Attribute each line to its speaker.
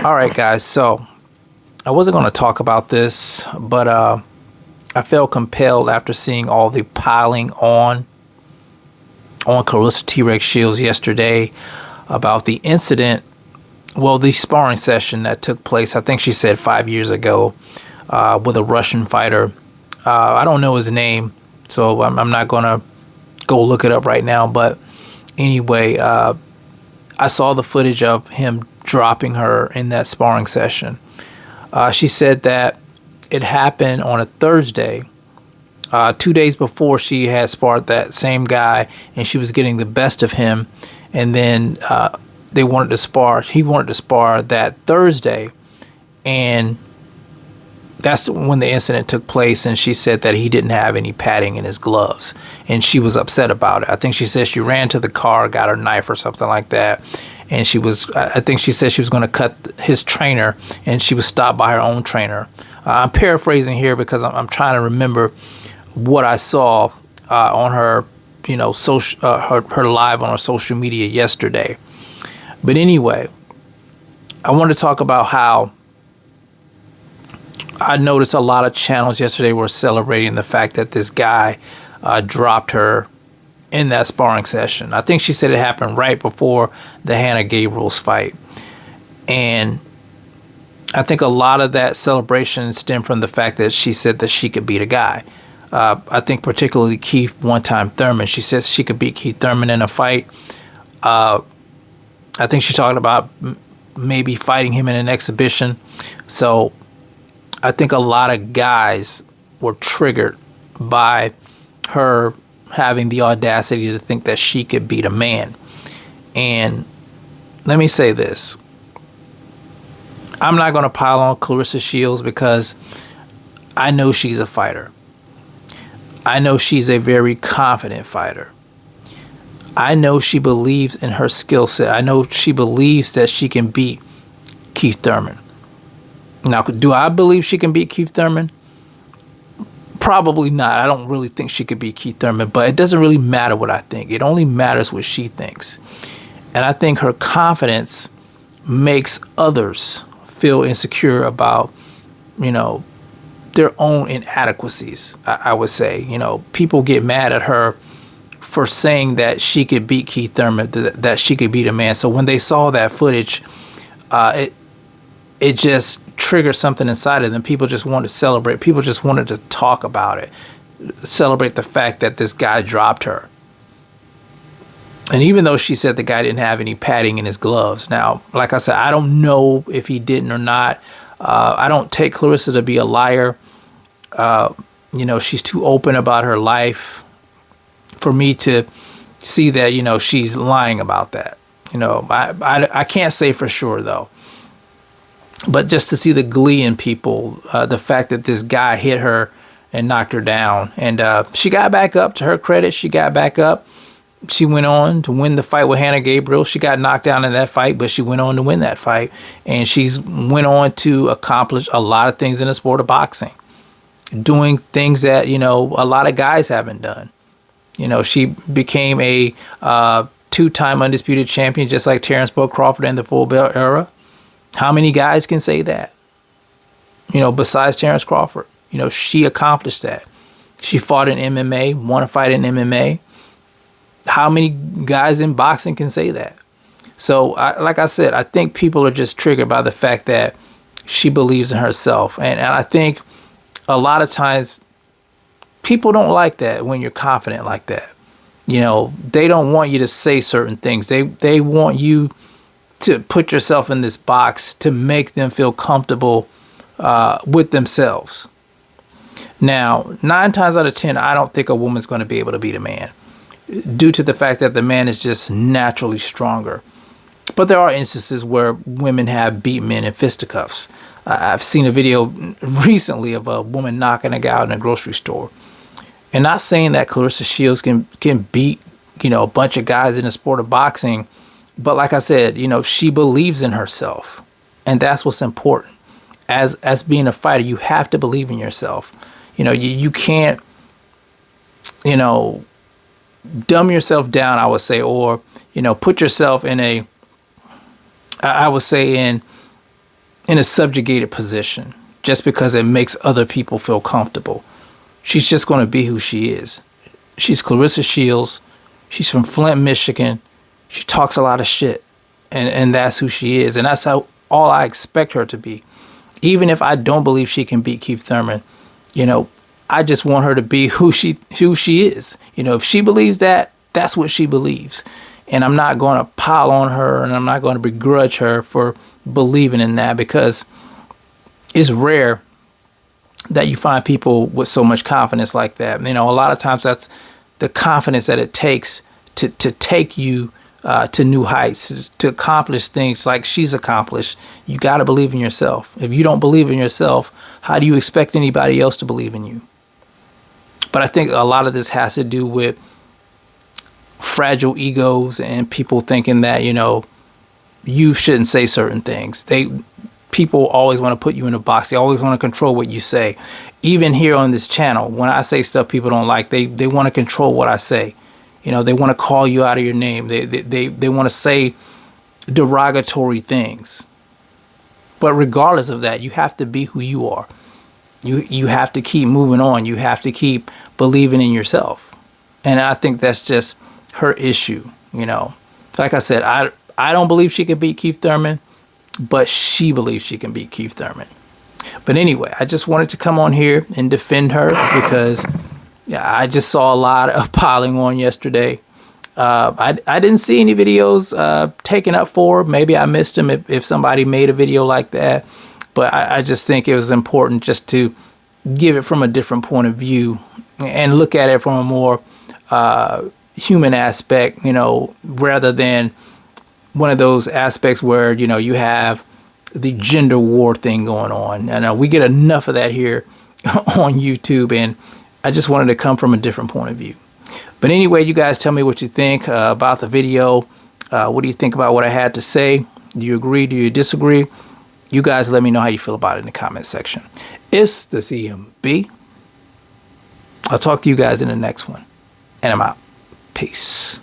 Speaker 1: All right, guys. So I wasn't going to talk about this, but I felt compelled after seeing all the piling on Claressa T-Rex Shields yesterday about the incident. Well, the sparring session that took place, I think she said 5 years ago, with a Russian fighter. I don't know his name, so I'm not going to go look it up right now. But anyway, I saw the footage of him dropping her in that sparring session. She said that it happened on a Thursday, 2 days before she had sparred that same guy, and she was getting the best of him. And then they wanted to spar. He wanted to spar that Thursday, and that's when the incident took place. And she said that he didn't have any padding in his gloves, and she was upset about it. I think she said she ran to the car, got her knife or something like that, and I think she said she was going to cut his trainer, and she was stopped by her own trainer. I'm paraphrasing here because I'm trying to remember what I saw on her, social, her live on her social media yesterday. But anyway, I want to talk about how I noticed a lot of channels yesterday were celebrating the fact that this guy dropped her in that sparring session. I think she said it happened right before the Hannah Gabriel's fight. And I think a lot of that celebration stemmed from the fact that she said that she could beat a guy. I think particularly Keith one-time Thurman. She says she could beat Keith Thurman in a fight. I think she talked about maybe fighting him in an exhibition. So I think a lot of guys were triggered by her having the audacity to think that she could beat a man. And let me say this. I'm not going to pile on Claressa Shields because I know she's a fighter. I know she's a very confident fighter. I know she believes in her skill set. I know she believes that she can beat Keith Thurman. Now, do I believe she can beat Keith Thurman? Probably not. I don't really think she could beat Keith Thurman, but it doesn't really matter what I think. It only matters what she thinks. And I think her confidence makes others feel insecure about, their own inadequacies, I would say. People get mad at her for saying that she could beat Keith Thurman, that she could beat a man. So when they saw that footage, it just triggered something inside of them. People just wanted to celebrate. People just wanted to talk about it, celebrate the fact that this guy dropped her. And even though she said the guy didn't have any padding in his gloves. Now, like I said, I don't know if he didn't or not. I don't take Claressa to be a liar. She's too open about her life for me to see that, she's lying about that. I can't say for sure, though. But just to see the glee in people, the fact that this guy hit her and knocked her down. And she got back up. To her credit, she got back up. She went on to win the fight with Hannah Gabriel. She got knocked down in that fight, but she went on to win that fight. And she's went on to accomplish a lot of things in the sport of boxing, doing things that, a lot of guys haven't done. She became a two-time undisputed champion, just like Terrence Bud Crawford in the full belt era. How many guys can say that? Besides Terrence Crawford, she accomplished that. She fought in MMA, won a fight in MMA. How many guys in boxing can say that? So, like I said, I think people are just triggered by the fact that she believes in herself. And I think a lot of times people don't like that when you're confident like that. They don't want you to say certain things. They want you to put yourself in this box to make them feel comfortable with themselves. Now, 9 times out of 10, I don't think a woman's going to be able to beat a man due to the fact that the man is just naturally stronger. But there are instances where women have beat men in fisticuffs. I've seen a video recently of a woman knocking a guy out in a grocery store. And not saying that Claressa Shields can beat, a bunch of guys in the sport of boxing. But like I said, she believes in herself. And that's what's important. As being a fighter, you have to believe in yourself. You can't, dumb yourself down, I would say, or, put yourself in in a subjugated position just because it makes other people feel comfortable. She's just going to be who she is. She's Claressa Shields. She's from Flint, Michigan. She talks a lot of shit, and that's who she is, and that's how all I expect her to be. Even if I don't believe she can beat Keith Thurman, you know, I just want her to be who she is. You know, if she believes that, that's what she believes. And I'm not going to pile on her, and I'm not going to begrudge her for believing in that, because it's rare that you find people with so much confidence like that. You know, a lot of times that's the confidence that it takes to take you to new heights, to accomplish things like she's accomplished. You got to believe in yourself. If you don't believe in yourself, how do you expect anybody else to believe in you? But I think a lot of this has to do with fragile egos and people thinking that, you know, you shouldn't say certain things. People always want to put you in a box. They always want to control what you say. Even here on this channel, when I say stuff people don't like, they want to control what I say. You know, they want to call you out of your name. They want to say derogatory things. But regardless of that, you have to be who you are. You have to keep moving on. You have to keep believing in yourself. And I think that's just her issue, you know. Like I said, I don't believe she can beat Keith Thurman, but she believes she can beat Keith Thurman. But anyway, I just wanted to come on here and defend her because I just saw a lot of piling on yesterday. I didn't see any videos taken up for her. Maybe I missed them if somebody made a video like that. But I just think it was important just to give it from a different point of view and look at it from a more human aspect, you know, rather than one of those aspects where, you know, you have the gender war thing going on. And we get enough of that here on YouTube, and I just wanted to come from a different point of view. But anyway, you guys tell me what you think about the video. What do you think about what I had to say? Do you agree? Do you disagree? You guys let me know how you feel about it in the comment section. It's the CMB. I'll talk to you guys in the next one. And I'm out. Peace.